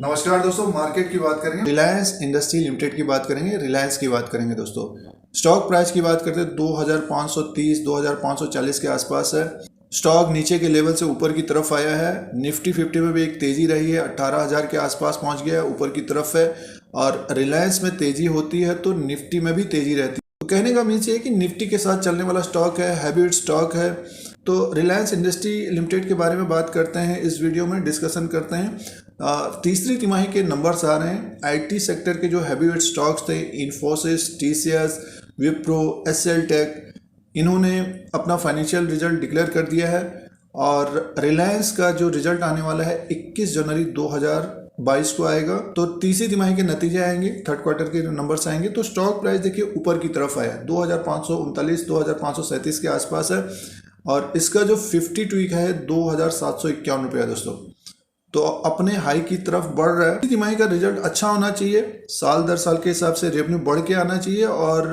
नमस्कार दोस्तों, मार्केट की बात करेंगे, रिलायंस इंडस्ट्री लिमिटेड की बात करेंगे, रिलायंस की बात करेंगे दोस्तों। स्टॉक प्राइस की बात करते हैं 2530 2540 के आसपास है। स्टॉक नीचे के लेवल से ऊपर की तरफ आया है। निफ्टी 50 में भी एक तेजी रही है, 18,000 के आसपास पहुंच गया है, ऊपर की तरफ है। और रिलायंस में तेजी होती है तो निफ्टी में भी तेजी रहती है। तो कहने का मीन्स ये है कि निफ्टी के साथ चलने वाला स्टॉक है, हैबिट स्टॉक है। तो रिलायंस इंडस्ट्री लिमिटेड के बारे में बात करते हैं, इस वीडियो में डिस्कशन करते हैं। तीसरी तिमाही के नंबर्स आ रहे हैं। आईटी सेक्टर के जो हैवीवेट स्टॉक्स थे, इन्फोसिस, टीसीएस, विप्रो, एसएलटेक, इन्होंने अपना फाइनेंशियल रिजल्ट डिक्लेयर कर दिया है। और रिलायंस का जो रिजल्ट आने वाला है 21 जनवरी 2022 को आएगा। तो तीसरी तिमाही के नतीजे आएंगे, थर्ड क्वार्टर के नंबर्स आएंगे। तो स्टॉक प्राइस देखिए ऊपर की तरफ आया, 2539 2537 के आसपास है। और इसका जो 52 वीक है 2751 रुपया दोस्तों। तो अपने हाई की तरफ बढ़ रहा है। तिमाही का रिजल्ट अच्छा होना चाहिए, साल दर साल के हिसाब से रेवेन्यू बढ़ के आना चाहिए। और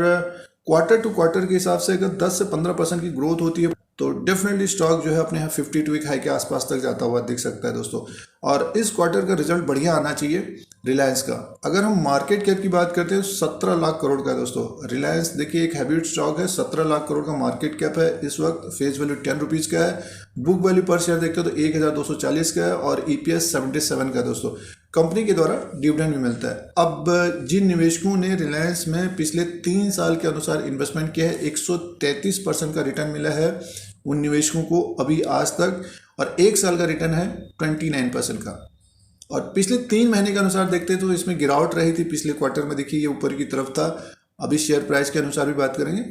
क्वार्टर टू क्वार्टर के हिसाब से अगर 10 से 15% की ग्रोथ होती है तो डेफिनेटली स्टॉक जो है अपने 52 वीक हाई के आसपास तक जाता हुआ दिख सकता है दोस्तों। और इस क्वार्टर का रिजल्ट बढ़िया आना चाहिए रिलायंस का। अगर हम मार्केट कैप की बात करते हैं 17 लाख करोड़ का दोस्तों। रिलायंस देखिए एक हैबिट स्टॉक है, 17 लाख करोड़ का मार्केट कैप है इस वक्त। फेस वैल्यू 10 रुपीज़ का है। बुक वैल्यू पर शेयर देखते हो तो 1240 का है और EPS 77 का है दोस्तों। कंपनी के द्वारा डिविडेंड भी मिलता है। अब जिन निवेशकों ने रिलायंस में पिछले 3 साल के अनुसार इन्वेस्टमेंट किया है, 133% का रिटर्न मिला है उन निवेशकों को अभी आज तक। और 1 साल का रिटर्न है 29% का। और पिछले 3 महीने के अनुसार देखते तो इसमें गिरावट रही थी। पिछले क्वार्टर में देखिए ये ऊपर की तरफ था। अभी शेयर प्राइस के अनुसार भी बात करेंगे,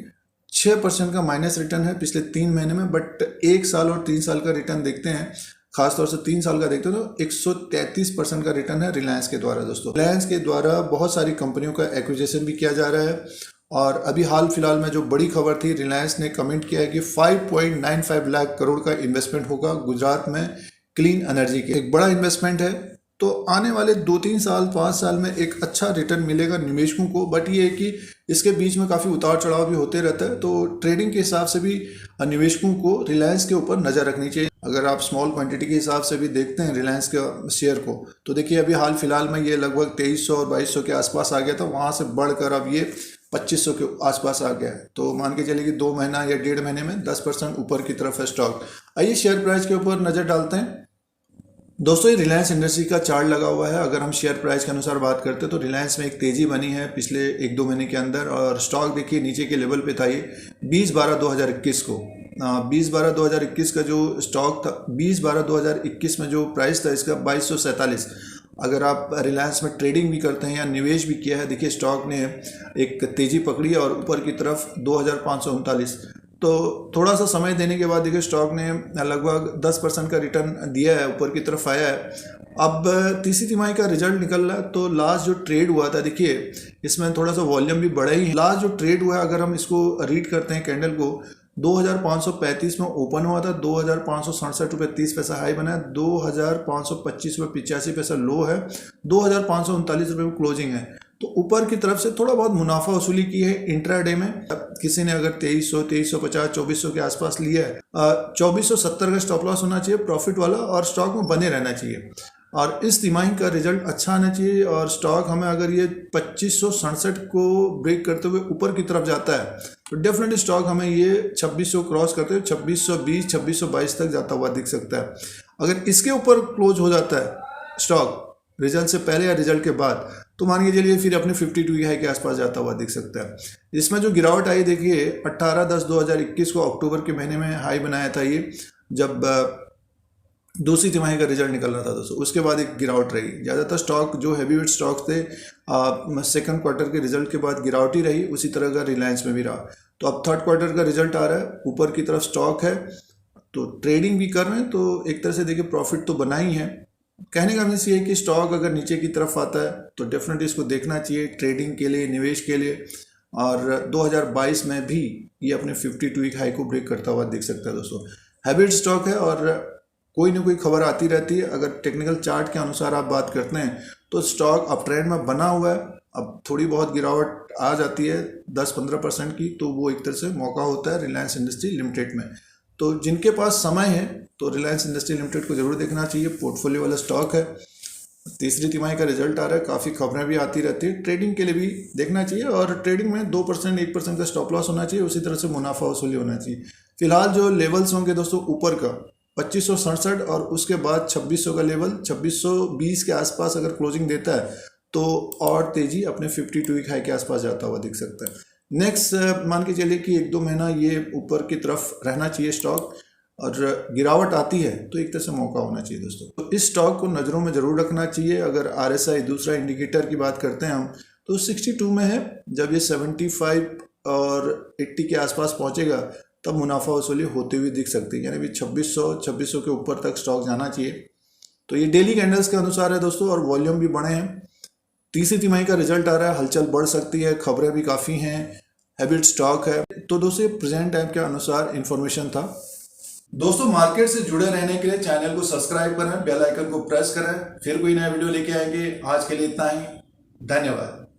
6% का माइनस रिटर्न है पिछले 3 महीने में। बट 1 साल और 3 साल का रिटर्न देखते हैं, खासतौर से 3 साल का देखते हो तो 133% का रिटर्न है रिलायंस के द्वारा दोस्तों। रिलायंस के द्वारा बहुत सारी कंपनियों का एक्विजिशन भी किया जा रहा है। और अभी हाल फिलहाल में जो बड़ी खबर थी, रिलायंस ने कमेंट किया है कि 5.95 लाख करोड़ का इन्वेस्टमेंट होगा गुजरात में क्लीन एनर्जी के। एक बड़ा इन्वेस्टमेंट है। तो आने वाले 2-3 साल 5 साल में एक अच्छा रिटर्न मिलेगा निवेशकों को। बट ये है कि इसके बीच में काफ़ी उतार चढ़ाव भी होते रहता है। तो ट्रेडिंग के हिसाब से भी निवेशकों को रिलायंस के ऊपर नज़र रखनी चाहिए। अगर आप स्मॉल क्वांटिटी के हिसाब से भी देखते हैं रिलायंस के शेयर को, तो देखिए अभी हाल फिलहाल में ये लगभग 2300 और 2200 के आसपास आ गया था। वहाँ से बढ़कर अब ये 2500 के आसपास आ गया है। तो मान के चलिए कि 2 महीना या 1.5 महीने में 10% ऊपर की तरफ है स्टॉक। आइए शेयर प्राइस के ऊपर नज़र डालते हैं दोस्तों। ये रिलायंस इंडस्ट्री का चार्ट लगा हुआ है। अगर हम शेयर प्राइस के अनुसार बात करते हैं तो रिलायंस में एक तेजी बनी है पिछले 1-2 महीने के अंदर। और स्टॉक देखिए नीचे के लेवल पे था ये 20/12/2021 को। 20/12/2021 का जो स्टॉक था, 20/12/2021 में जो प्राइस था इसका 2247। अगर आप रिलायंस में ट्रेडिंग भी करते हैं या निवेश भी किया है, देखिए स्टॉक ने एक तेज़ी पकड़ी और ऊपर की तरफ 2539। तो थोड़ा सा समय देने के बाद देखिए स्टॉक ने लगभग 10% का रिटर्न दिया है, ऊपर की तरफ आया है। अब तीसरी तिमाही का रिजल्ट निकल रहा है। तो लास्ट जो ट्रेड हुआ था देखिए इसमें थोड़ा सा वॉल्यूम भी बढ़ा ही है। लास्ट जो ट्रेड हुआ है अगर हम इसको रीड करते हैं कैंडल को, 2535 में ओपन हुआ था, 2567 रुपये 30 पैसा हाई बना है, 2525 रुपये 85 पैसा लो है, 2539 रुपये में क्लोजिंग है। तो ऊपर की तरफ से थोड़ा बहुत मुनाफा वसूली की है इंट्राडे में। किसी ने अगर 2300, 2350, 2400 के आसपास लिया है, 2470 का स्टॉप लॉस होना चाहिए प्रॉफिट वाला, और स्टॉक में बने रहना चाहिए। और इस तिमाही का रिजल्ट अच्छा आना चाहिए। और स्टॉक हमें अगर ये 2567 को ब्रेक करते हुए ऊपर की तरफ जाता है तो डेफिनेटली स्टॉक हमें ये 2600 क्रॉस करते हुए 2620, 2622 तक जाता हुआ दिख सकता है। अगर इसके ऊपर क्लोज हो जाता है स्टॉक रिजल्ट से पहले या रिजल्ट के बाद, तो मान के चलिए फिर अपने 52 हाई के आसपास जाता हुआ दिख सकता है। इसमें जो गिरावट आई देखिए 18/10/2021 को अक्टूबर के महीने में हाई बनाया था ये, जब दूसरी तिमाही का रिजल्ट निकल रहा था दोस्तों। उसके बाद एक गिरावट रही। ज़्यादातर स्टॉक जो हैवीवेट स्टॉक्स थे सेकंड क्वार्टर के रिजल्ट के बाद गिरावट ही रही। उसी तरह का रिलायंस में भी रहा। तो अब थर्ड क्वार्टर का रिजल्ट आ रहा है, ऊपर की तरफ स्टॉक है, तो ट्रेडिंग भी कर रहे हैं। तो एक तरह से देखिए प्रॉफिट तो बना ही है। कहने का मीन्स ये है कि स्टॉक अगर नीचे की तरफ आता है तो डेफिनेटली इसको देखना चाहिए ट्रेडिंग के लिए, निवेश के लिए। और 2022 में भी ये अपने 52 वीक हाई को ब्रेक करता हुआ दिख सकता है दोस्तों। हैबिट स्टॉक है और कोई ना कोई खबर आती रहती है। अगर टेक्निकल चार्ट के अनुसार आप बात करते हैं तो स्टॉक अप ट्रेंड में बना हुआ है। अब थोड़ी बहुत गिरावट आ जाती है 10-15% की, तो वो एक तरह से मौका होता है रिलायंस इंडस्ट्री लिमिटेड में। तो जिनके पास समय है तो रिलायंस इंडस्ट्री लिमिटेड को जरूर देखना चाहिए, पोर्टफोलियो वाला स्टॉक है। तीसरी तिमाही का रिजल्ट आ रहा है, काफ़ी खबरें भी आती रहती है, ट्रेडिंग के लिए भी देखना चाहिए। और ट्रेडिंग में 2% 1% का स्टॉप लॉस होना चाहिए, उसी तरह से मुनाफा वसूली होना चाहिए। फिलहाल जो लेवल्स होंगे दोस्तों ऊपर का 2567 और उसके बाद 2600 का लेवल, 2620 के आसपास अगर क्लोजिंग देता है तो और तेजी अपने 52 वीक हाई के आसपास जाता हुआ दिख सकता है। नेक्स्ट मान के चलिए कि 1-2 महीना ये ऊपर की तरफ रहना चाहिए स्टॉक, और गिरावट आती है तो एक तरह से मौका होना चाहिए दोस्तों। तो इस स्टॉक को नज़रों में ज़रूर रखना चाहिए। अगर RSI दूसरा इंडिकेटर की बात करते हैं हम तो 62 में है, जब ये 75 और 80 के आसपास पहुंचेगा तब मुनाफा वसूली होते हुए दिख सकती है, यानी भी 2600 के ऊपर तक स्टॉक जाना चाहिए। तो ये डेली कैंडल्स के अनुसार है दोस्तों, और वॉल्यूम भी बढ़े हैं। तीसरी तिमाही का रिजल्ट आ रहा है, हलचल बढ़ सकती है, खबरें भी काफ़ी हैं, हैबिट स्टॉक है। तो दोस्तों प्रेजेंट टाइम के अनुसार इन्फॉर्मेशन था। दोस्तों मार्केट से जुड़े रहने के लिए चैनल को सब्सक्राइब करें, बेल आइकन को प्रेस करें, फिर कोई नया वीडियो लेके आएंगे। आज के लिए इतना ही, धन्यवाद।